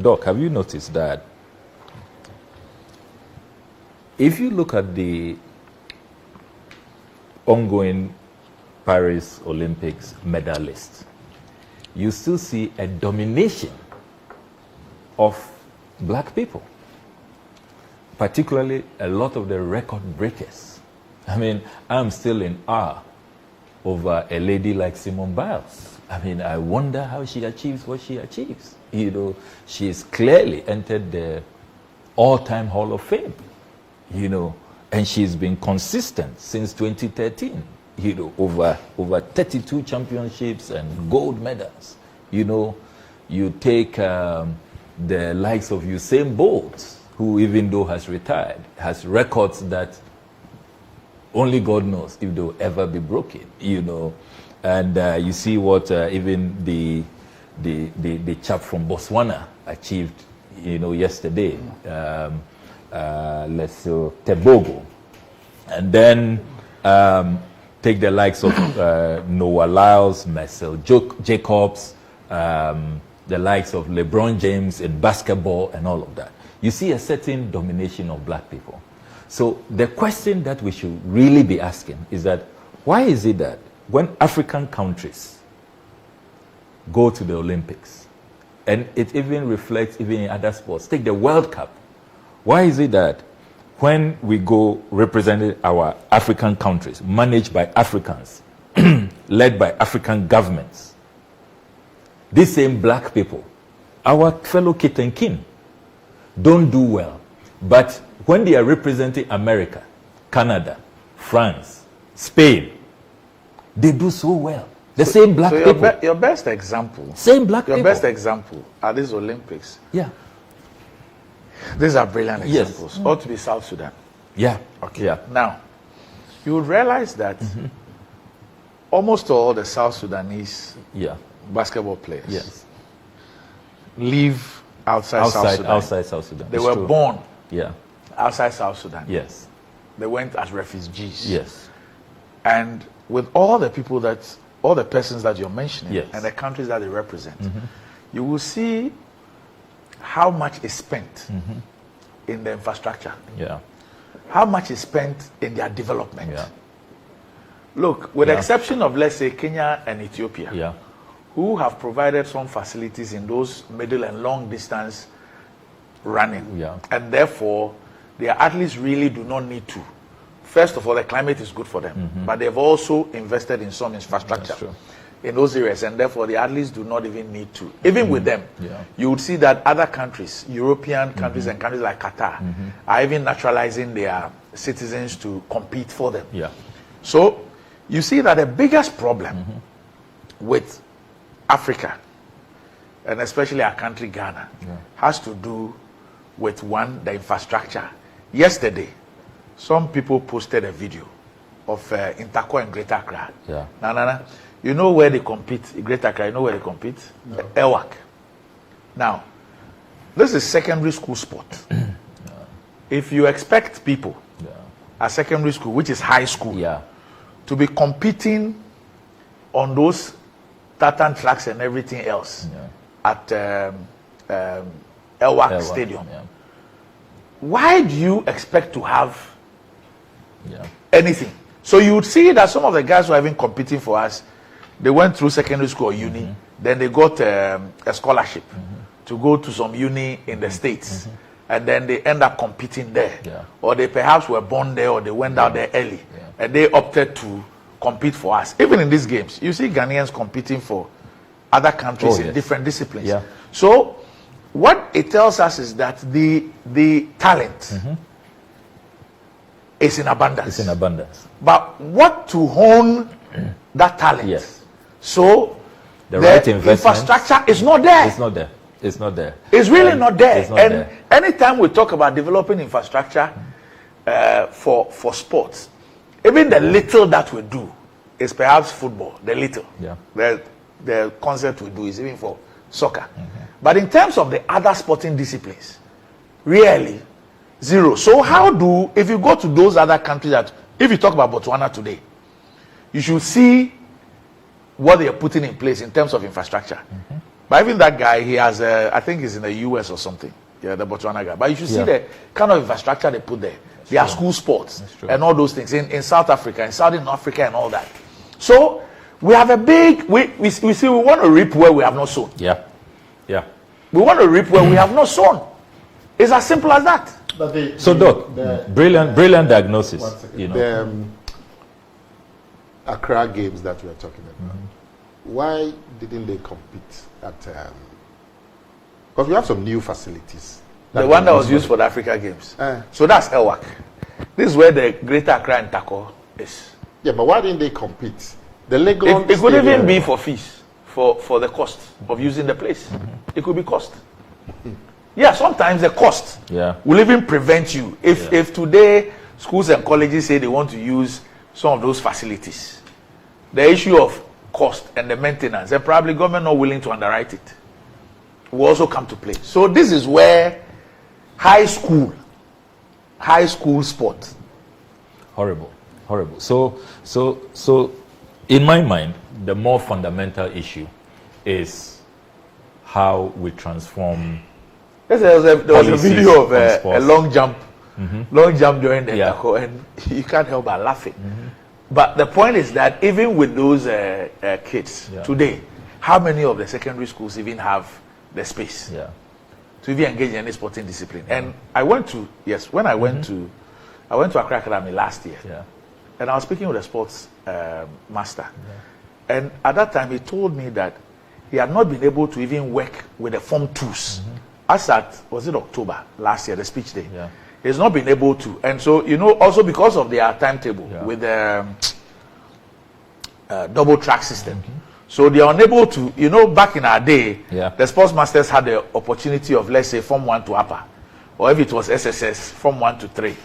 Doc, have you noticed that if you look at the ongoing Paris Olympics medalists, you still see a domination of black people, particularly a lot of the record breakers. I mean, I'm still in awe over a lady like Simone Biles. I mean, I wonder how she achieves what she achieves. You know, she's clearly entered the all-time Hall of Fame, you know, and she's been consistent since 2013, you know, over 32 championships and gold medals. You know, you take the likes of Usain Bolt, who even though has retired, has records that only God knows if they'll ever be broken, you know. And you see what even the chap from Botswana achieved, you know, yesterday. Let's say Tebogo. And then take the likes of Noah Lyles, Marcel Jacobs, the likes of LeBron James in basketball and all of that. You see a certain domination of black people. So the question that we should really be asking is that why is it that when African countries go to the Olympics, and it even reflects even in other sports, take the World Cup, why is it that when we go representing our African countries, managed by Africans, led by African governments, these same black people, our fellow kith and kin, don't do well. But when they are representing America, Canada, France, Spain, they do so well. The same black people. Your best example. Same black people. Your best example are these Olympics. Yeah. These are brilliant examples. Yes. Ought to be South Sudan. Yeah. Okay. Yeah. Now, you would realize that almost all the South Sudanese basketball players live outside South Sudan. Outside South Sudan. They were born outside South Sudan. Yes. They went as refugees. Yes. And with all the people that, all the persons that you're mentioning, and the countries that they represent, you will see how much is spent in the infrastructure. Yeah. How much is spent in their development. Yeah. Look, with the exception of, let's say, Kenya and Ethiopia, who have provided some facilities in those middle and long distance running. Yeah. And therefore, their athletes really do not need to. First of all, the climate is good for them, but they've also invested in some infrastructure in those areas, and therefore the athletes do not even need to. Even with them, you would see that other countries, European countries and countries like Qatar, are even naturalizing their citizens to compete for them. Yeah. So you see that the biggest problem with Africa, and especially our country Ghana, has to do with, one, the infrastructure. Yesterday, some people posted a video of Interco and Greater Accra. Yeah. You know where they compete? Greater Accra, you know where they compete? No. Ewak. Now, this is secondary school sport. If you expect people at secondary school, which is high school, to be competing on those tartan tracks and everything else at Ewak Stadium, why do you expect to have anything? So you would see that some of the guys who are even competing for us, they went through secondary school or uni, then they got a scholarship to go to some uni in the States, and then they end up competing there. Or they perhaps were born there, or they went out there early, and they opted to compete for us. Even in these games, you see Ghanaians competing for other countries in different disciplines. So what it tells us is that the talent is in abundance. It's in abundance. But what to hone that talent? Yes. So the right infrastructure is not there. It's not there. It's not there. It's really not there. It's not there. Anytime we talk about developing infrastructure for sports, even the little that we do is perhaps football. The little. Yeah. The concept we do is even for soccer. But in terms of the other sporting disciplines, really zero. So if you go to those other countries that, if you talk about Botswana today, you should see what they are putting in place in terms of infrastructure. But even that guy, he has, I think he's in the US or something. Yeah, the Botswana guy. But you should see the kind of infrastructure they put there. They are school sports and all those things in South Africa, in Southern Africa and all that. So we have a big, we see we want to reap where we have not sown. Yeah. We want to reap where we have not sown. It's as simple as that. But Doc, brilliant diagnosis. You know. The Accra games that we are talking about, why didn't they compete at... because we have some new facilities. The one that was used for the Africa Games. So that's ELWAC. This is where the Greater Accra and Tako is. Yeah, but why didn't they compete? The Legon It could even be for fees, for the cost of using the place. It could be cost. Yeah, sometimes the cost will even prevent you. If today schools and colleges say they want to use some of those facilities, the issue of cost and the maintenance, and probably government not willing to underwrite it, will also come to play. So this is where high school sport. Horrible. So in my mind, the more fundamental issue is how we transform. There was a video of a long jump during the tackle, and you can't help but laughing. But the point is that even with those kids today, how many of the secondary schools even have the space to even engage in any sporting discipline? And I went to I went to Accra Academy last year, and I was speaking with a sports master, and at that time he told me that he had not been able to even work with the Form 2s. As at, was it October last year, the speech day? He's not been able to. And so, also because of their timetable with the double track system. So they are unable to, back in our day, the sports masters had the opportunity of, let's say, Form 1 to upper. Or if it was SSS, Form 1 to 3.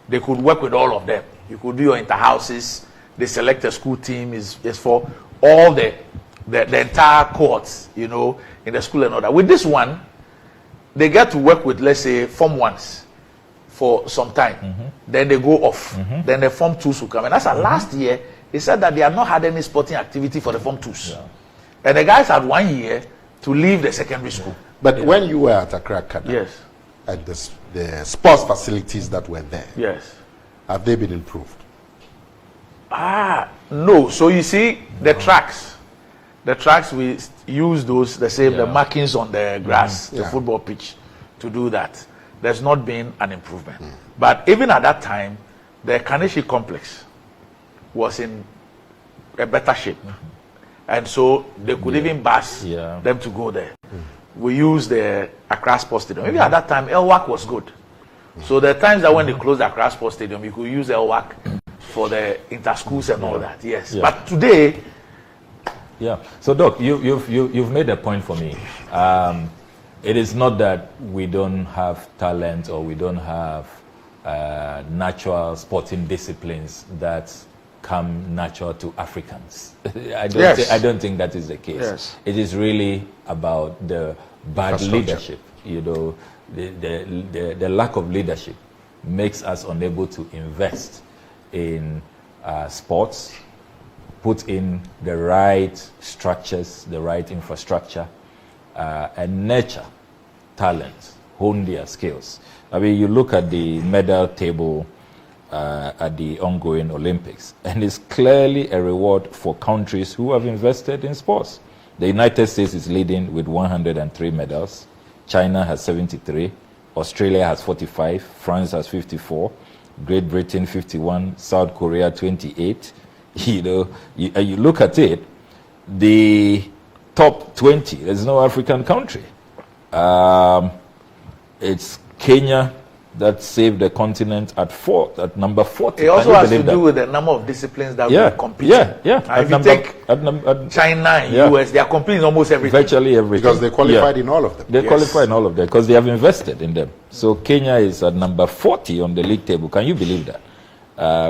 They could work with all of them. You could do your inter-houses. They select a school team is for all the entire cohorts, in the school and all that. With this one, they get to work with, let's say, Form 1s for some time. Then they go off. Then the Form 2s will come. And that's last year, he said that they have not had any sporting activity for the Form 2s. And the guys had 1 year to leave the secondary school. But when you were at Accra Academy, at the sports facilities that were there, have they been improved? No. So you see, the tracks, we use those, the markings on the grass, the football pitch, to do that. There's not been an improvement. But even at that time, the Kaneshi complex was in a better shape. And so they could even bus them to go there. We used the Accra Sports Stadium. Maybe at that time, ELWAC was good. So there are times that when they closed the Accra Sports Stadium, you could use ELWAC for the inter-schools and all that. But today... So Doc, you've made a point for me. It is not that we don't have talent or we don't have natural sporting disciplines that come natural to Africans. I don't think that is the case. It is really about the bad leadership. The lack of leadership makes us unable to invest in sports, put in the right structures, the right infrastructure, and nurture talent, hone their skills. I mean, you look at the medal table at the ongoing Olympics, and it's clearly a reward for countries who have invested in sports. The United States is leading with 103 medals. China has 73. Australia has 45. France has 54. Great Britain 51. South Korea 28. You look at it, the top 20, there's no African country. It's Kenya that saved the continent at number 40. It also has to do with the number of disciplines that we compete in. If you take China and US, they are competing in almost everything. Virtually everything. Because they qualified in all of them. They qualify in all of them because they have invested in them. So Kenya is at number 40 on the league table. Can you believe that?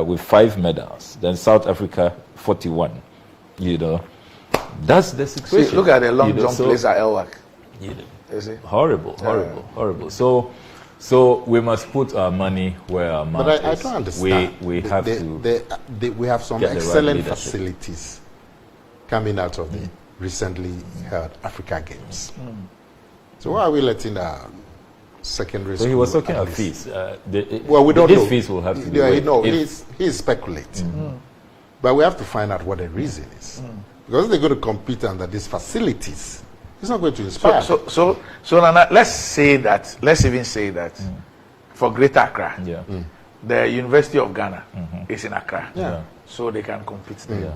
With 5 medals. Then South Africa, 41. That's the situation. Look at the long jump place at ELWAC. Horrible. So we must put our money where our mouth is. But I don't understand. We have we have some excellent facilities coming out of the recently held Africa Games. So why are we letting secondary school? So he was talking about fees. Well, we don't know. These fees will have to be waived. No, he's speculating. But we have to find out what the reason is. Because if they're going to compete under these facilities, it's not going to inspire. So Nana, let's even say that for Greater Accra, the University of Ghana is in Accra. So they can compete there.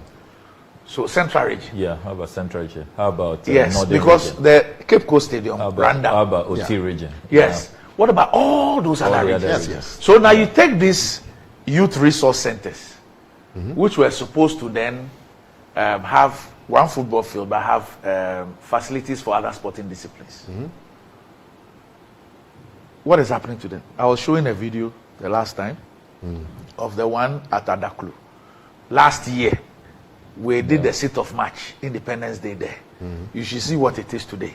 So Central Region. Yeah, how about Central Region? How about yes, Northern because region? the Cape Coast Stadium ran down. How about OT region? Yes. What about all those other regions? Yes. So now you take these youth resource centers, which were supposed to then have one football field, but have facilities for other sporting disciplines. What is happening to them? I was showing a video the last time of the one at Ablakwa. Last year, we did the sit of March, Independence Day there. You should see what it is today.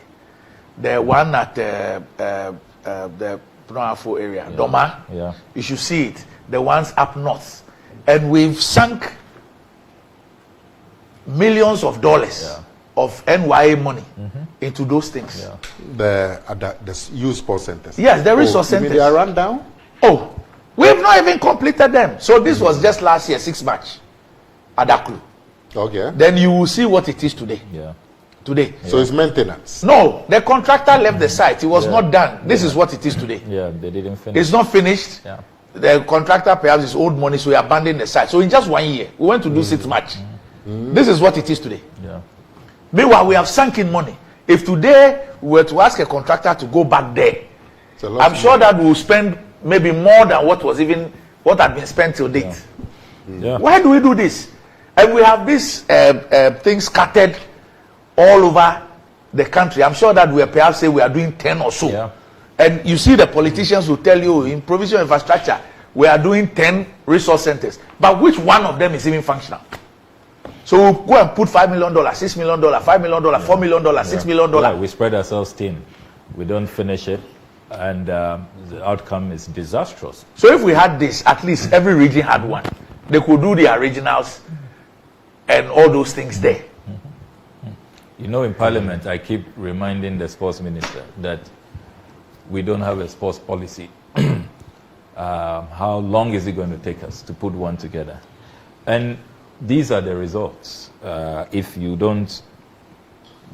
The one at the Pronafo area, Doma, you should see it. The ones up north. And we've sunk millions of dollars of NYA money into those things. The youth sports centers. Yes, the resource centers. They are run down? Oh, we've not even completed them. So this was just last year, 6 March, Ablakwa. Okay. Then you will see what it is today. Today. So it's maintenance. No, the contractor left the site. It was not done. This is what it is today. Yeah, they didn't finish. It's not finished. The contractor perhaps is old money, so he abandoned the site. So in just 1 year, we went to do 6 March. This is what it is today. Meanwhile, we have sunk in money. If today we were to ask a contractor to go back there, I'm sure that we will spend maybe more than what had been spent till date. Why do we do this? And we have these things scattered all over the country. I'm sure that we perhaps say we are doing 10 or so. And you see the politicians who tell you in provincial infrastructure, we are doing 10 resource centers. But which one of them is even functional? So we'll go and put $5 million, $6 million, $5 million, $4 million, $6 million. We spread ourselves thin. We don't finish it. And the outcome is disastrous. So if we had this, at least every region had one. They could do their regionals and all those things there. You know, in Parliament, I keep reminding the sports minister that we don't have a sports policy. How long is it going to take us to put one together? And these are the results if you don't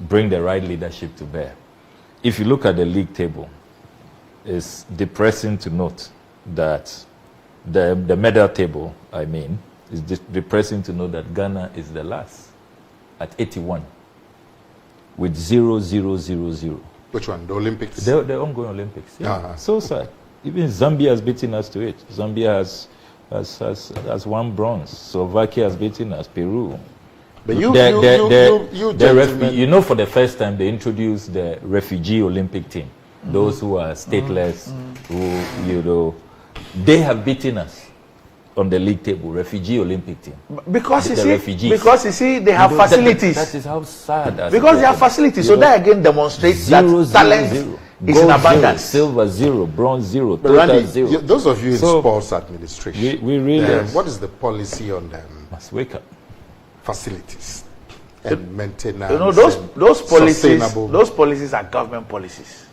bring the right leadership to bear. If you look at the league table, it's depressing to note that the medal table, is depressing to know that Ghana is the last at 81 with 0, 0, 0, 0. Which one? The Olympics? The ongoing Olympics. So sad. Even Zambia has beaten us to it. Zambia has won bronze. Slovakia has beaten us. Peru. But you know, for the first time they introduced the refugee Olympic team. Those who are stateless, who they have beaten us on the league table, refugee Olympic team. Because you see, they have facilities. That is how sad. Because they have facilities. So that again demonstrates that talent is in abundance. Silver 0, bronze 0, total Randy, 0. Those of you in sports administration, we really what is the policy on them? Must wake up. Facilities and maintenance. You know, those policies are government policies.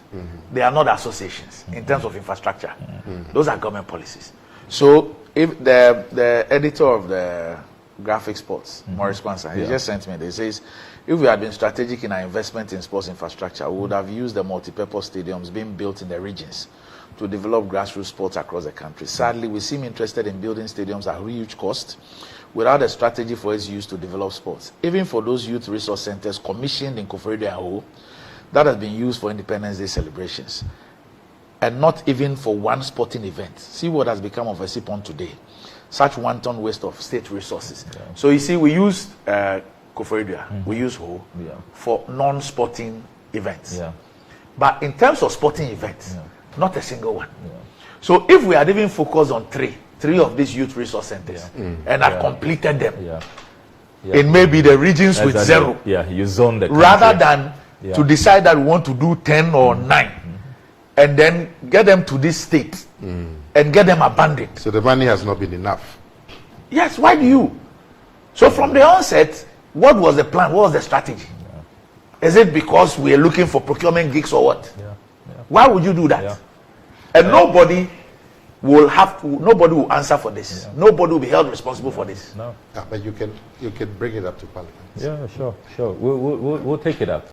They are not associations in terms of infrastructure. Those are government policies. So if the editor of the Graphic Sports, Maurice Kwanzaa, he just sent me, he says, if we had been strategic in our investment in sports infrastructure, we would have used the multi-purpose stadiums being built in the regions to develop grassroots sports across the country. Sadly, we seem interested in building stadiums at huge cost without a strategy for its use to develop sports. Even for those youth resource centers commissioned in Koforidua and Ho, that has been used for Independence Day celebrations, and not even for one sporting event. See what has become of a SIPON today. Such wanton waste of state resources. So you see, we use Koforidua, we use Ho for non-sporting events. But in terms of sporting events, not a single one. So if we had even focused on three of these youth resource centers and had completed them, it may be the regions with 0. You zone the country. Rather than to decide that we want to do 10 or 9 and then get them to this state and get them abandoned. So the money has not been enough. Yes, why do you? So from the onset, what was the plan? What was the strategy? Is it because we are looking for procurement gigs or what? Yeah. Why would you do that? Yeah. And nobody will answer for this. Nobody will be held responsible for this. No. But you can bring it up to Parliament. Yeah, sure. We'll take it up.